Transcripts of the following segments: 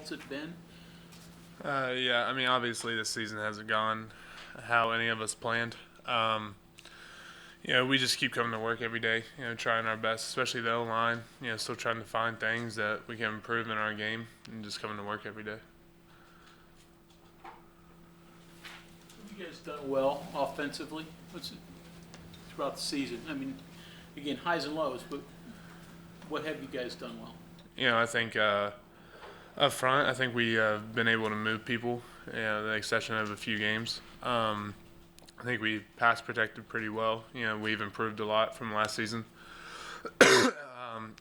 difficult it's been? Yeah, I mean, obviously this season hasn't gone how any of us planned. We just keep coming to work every day, trying our best, especially the O-line, still trying to find things that we can improve in our game and just coming to work every day. You guys done well offensively? What's it throughout the season? I mean, again, highs and lows, but what have you guys done well? I think up front, I think we have been able to move people, the exception of a few games. I think we pass protected pretty well. We've improved a lot from last season. Our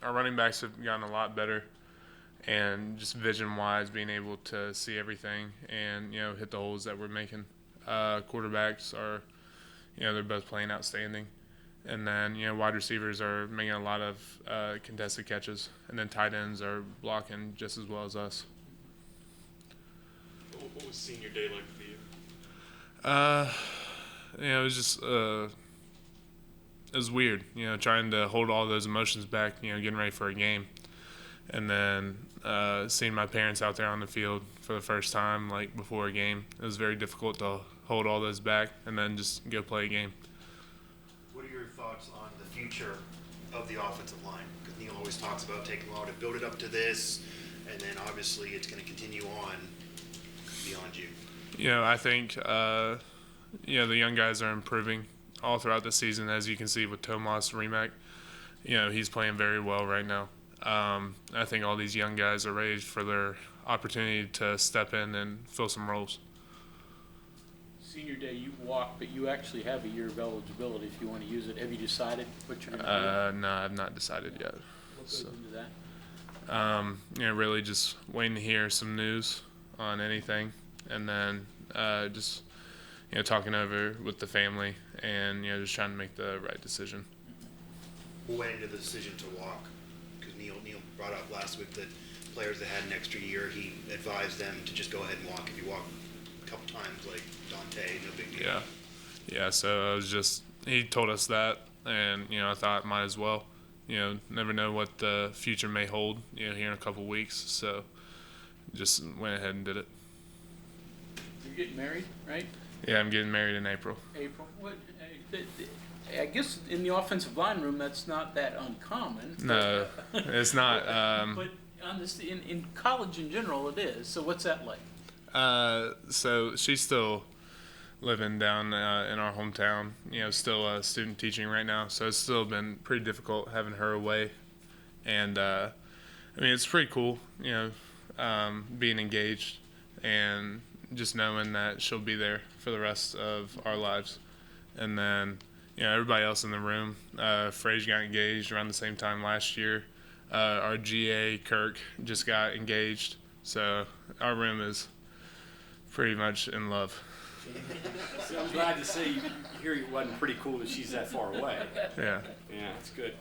running backs have gotten a lot better, and just vision-wise, being able to see everything and hit the holes that we're making. Quarterbacks are, they're both playing outstanding, and then wide receivers are making a lot of contested catches, and then tight ends are blocking just as well as us. What was senior day like for you? It was just it was weird, trying to hold all those emotions back, getting ready for a game, and then seeing my parents out there on the field for the first time, like before a game. It was very difficult to hold all those back and then just go play a game. What are your thoughts on the future of the offensive line? Because Neil always talks about taking a while to build it up to this, and then obviously it's going to continue on beyond you. I think the young guys are improving all throughout the season, as you can see with Tomas Remak. He's playing very well right now. I think all these young guys are ready for their opportunity to step in and fill some roles. Senior day, you walk, but you actually have a year of eligibility if you want to use it. Have you decided what you're going to do? No, I've not decided yet. What goes into that? Really just waiting to hear some news on anything, and then just talking over with the family and just trying to make the right decision. What went into the decision to walk? Because Neil brought up last week that players that had an extra year, he advised them to just go ahead and walk. If you walk a couple times, like Dante, no big deal. Yeah. So he told us that, and I thought might as well. Never know what the future may hold. Here in a couple weeks, so just went ahead and did it. You're getting married, right? Yeah, I'm getting married in April. April. What? I guess in the offensive line room, that's not that uncommon. No, it's not. But on this, in college in general, it is. So what's that like? So she's still living down in our hometown. Still student teaching right now. So it's still been pretty difficult having her away. And it's pretty cool. Being engaged and just knowing that she'll be there for the rest of our lives. And then, everybody else in the room, Frage got engaged around the same time last year. Our GA, Kirk, just got engaged. So our room is pretty much in love. See, I'm glad to see here it wasn't pretty cool that she's that far away. Yeah. Yeah, it's good.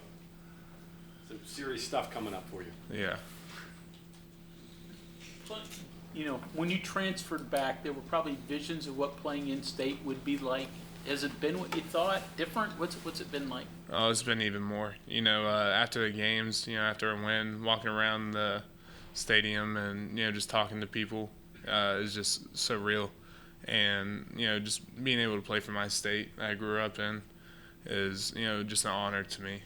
Some serious stuff coming up for you. Yeah. When you transferred back, there were probably visions of what playing in state would be like. Has it been what you thought? Different? What's it been like? Oh, it's been even more. After the games, after a win, walking around the stadium and, just talking to people is just so real. And, just being able to play for my state I grew up in is, just an honor to me.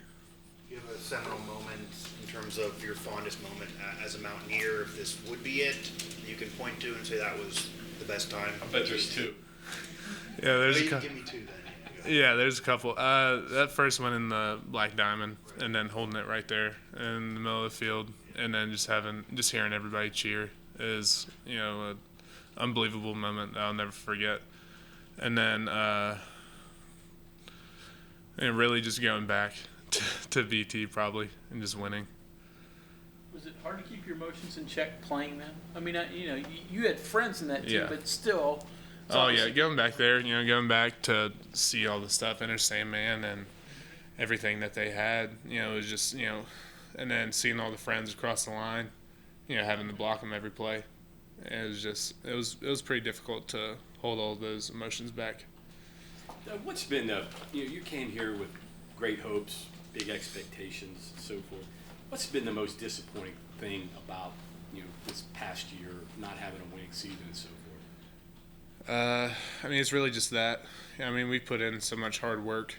Do you have a seminal moment in terms of your fondest moment as a Mountaineer, if this would be it, you can point to and say that was the best time? I bet there's two. Yeah, there's a couple. Give me two then. Yeah, there's a couple. That first one in the Black Diamond, and then holding it right there in the middle of the field, and then just hearing everybody cheer is, an unbelievable moment that I'll never forget. And then, and really just going back to VT probably and just winning. Was it hard to keep your emotions in check playing them? I mean, you had friends in that team, Yeah. but still. Oh yeah, going back there, going back to see all the stuff, Enter Sandman and everything that they had, it was just, and then seeing all the friends across the line, having to block them every play. It was pretty difficult to hold all those emotions back. What's been you came here with great hopes, big expectations, and so forth. What's been the most disappointing thing about this past year, not having a winning season and so forth? I mean, it's really just that. I mean, we put in so much hard work,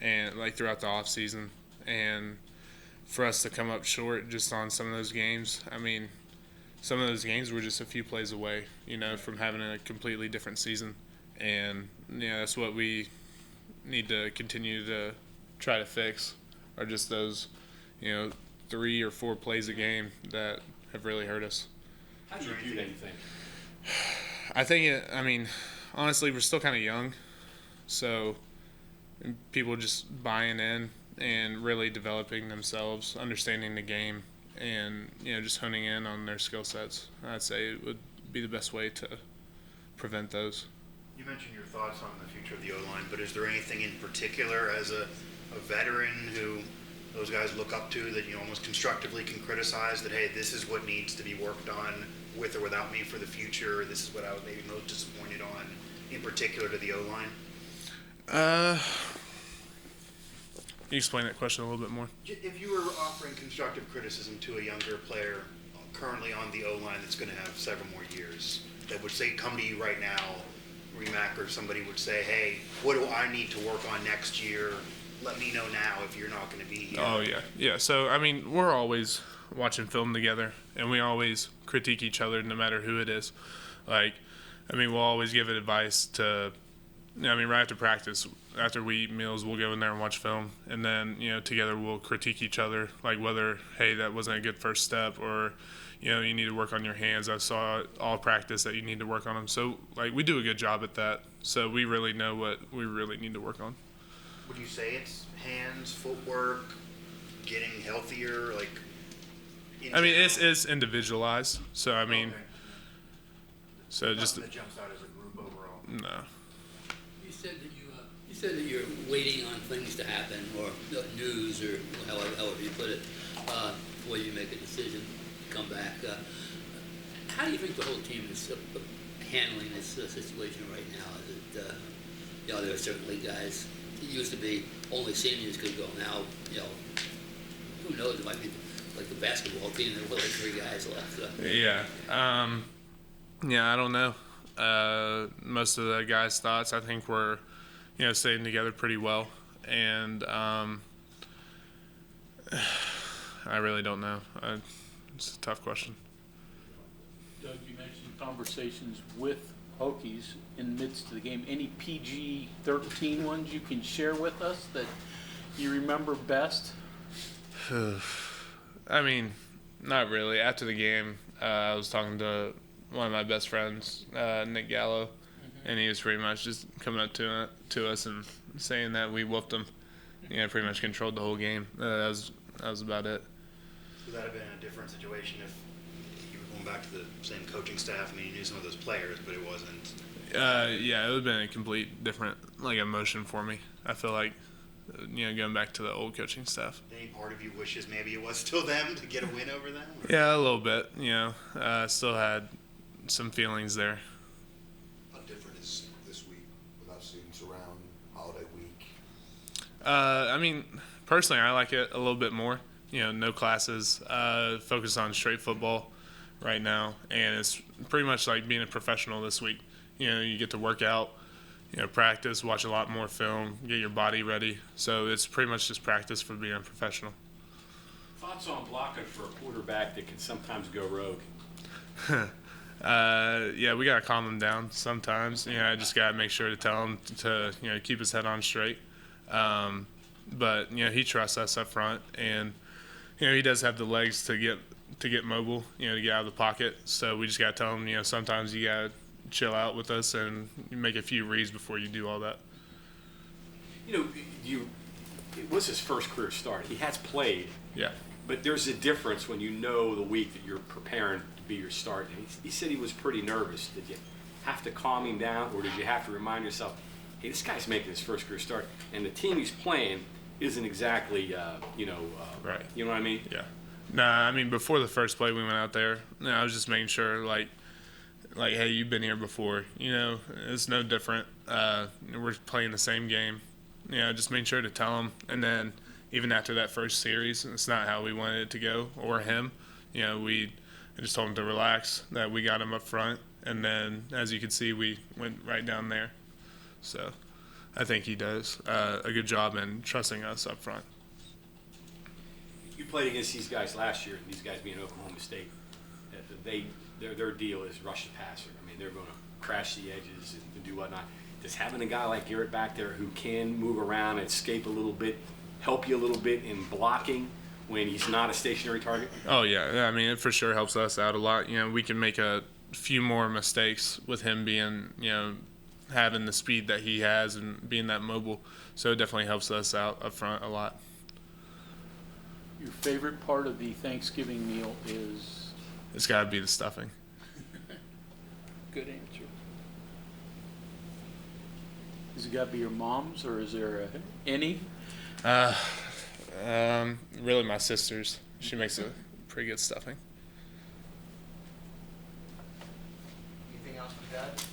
and like throughout the off season, and for us to come up short just on some of those games. I mean, some of those games were just a few plays away, from having a completely different season, and that's what we need to continue to try to fix, are just those, 3 or 4 plays a game that have really hurt us. How do you do that, you think? I think honestly, we're still kind of young, so people just buying in and really developing themselves, understanding the game, and just honing in on their skill sets. I'd say it would be the best way to prevent those. You mentioned your thoughts on the future of the O-line, but is there anything in particular as a veteran who those guys look up to that you almost constructively can criticize that, hey, this is what needs to be worked on with or without me for the future, or this is what I was maybe most disappointed on in particular to the O-line? Can you explain that question a little bit more? If you were offering constructive criticism to a younger player currently on the O-line that's going to have several more years, that would say, come to you right now, Remack or somebody would say, hey, what do I need to work on next year? Let me know now if you're not going to be here. Oh, yeah. Yeah, so, I mean, we're always watching film together, and we always critique each other no matter who it is. We'll always give advice to, right after practice, after we eat meals, we'll go in there and watch film, and then, together we'll critique each other, like whether, hey, that wasn't a good first step, or, you need to work on your hands. I saw all practice that you need to work on them. So, we do a good job at that, so we really know what we really need to work on. Would you say it's hands, footwork, getting healthier, It's individualized, so, Okay. So just Nothing that jumps out as a group overall. no. You said that you're waiting on things to happen, or news, or however you put it, before you make a decision, come back. How do you think the whole team is handling this situation right now? Is it, there are certainly guys. It used to be only seniors could go. Now, who knows? It might be like the basketball team. There were like 3 guys left. Yeah, I don't know. Most of the guys' thoughts, I think, were, staying together pretty well, and I really don't know. It's a tough question. Doug, you mentioned conversations with Hokies in the midst of the game. Any PG-13 ones you can share with us that you remember best? Not really. After the game, I was talking to one of my best friends, Nick Gallo, and he was pretty much just coming up to us and saying that we whooped them. Pretty much controlled the whole game. That was about it. Would that have been a different situation if you were going back to the same coaching staff? You knew some of those players, but it wasn't. Yeah, it would have been a complete different emotion for me. I feel like going back to the old coaching staff. Any part of you wishes maybe it was still them to get a win over them? Or? Yeah, a little bit. Still had some feelings there. How different is this week without students around, holiday week? Personally, I like it a little bit more. No classes, focus on straight football right now, and it's pretty much like being a professional this week. You get to work out, practice, watch a lot more film, get your body ready. So it's pretty much just practice for being a professional. Thoughts on blocking for a quarterback that can sometimes go rogue? Yeah, we gotta calm him down sometimes. I just gotta make sure to tell him to keep his head on straight. But he trusts us up front, and he does have the legs to get mobile, to get out of the pocket. So we just gotta tell him, sometimes you gotta chill out with us and make a few reads before you do all that. It was his first career start. He has played. Yeah. But there's a difference when you know the week that you're preparing to be your start. And he said he was pretty nervous. Did you have to calm him down, or did you have to remind yourself, hey, this guy's making his first career start, and the team he's playing isn't exactly, Right. You know what I mean? Yeah. Nah, before the first play we went out there, I was just making sure, hey, you've been here before. It's no different. We're playing the same game. Just making sure to tell him. And then even after that first series, it's not how we wanted it to go, or him. We I just told him to relax, that we got him up front, and then as you can see, we went right down there. So I think he does a good job in trusting us up front. You played against these guys last year, and these guys being Oklahoma State, their deal is rush the passer. I mean, they're going to crash the edges and do whatnot. Does having a guy like Garrett back there who can move around and escape a little bit help you a little bit in blocking when he's not a stationary target? Oh yeah, I mean it for sure helps us out a lot. You know, we can make a few more mistakes with him being, you know, having the speed that he has and being that mobile. So it definitely helps us out up front a lot. Your favorite part of the Thanksgiving meal is? It's got to be the stuffing. Good answer. Has it got to be your mom's, or is there any? Really my sister's. She makes a pretty good stuffing. Anything else with that?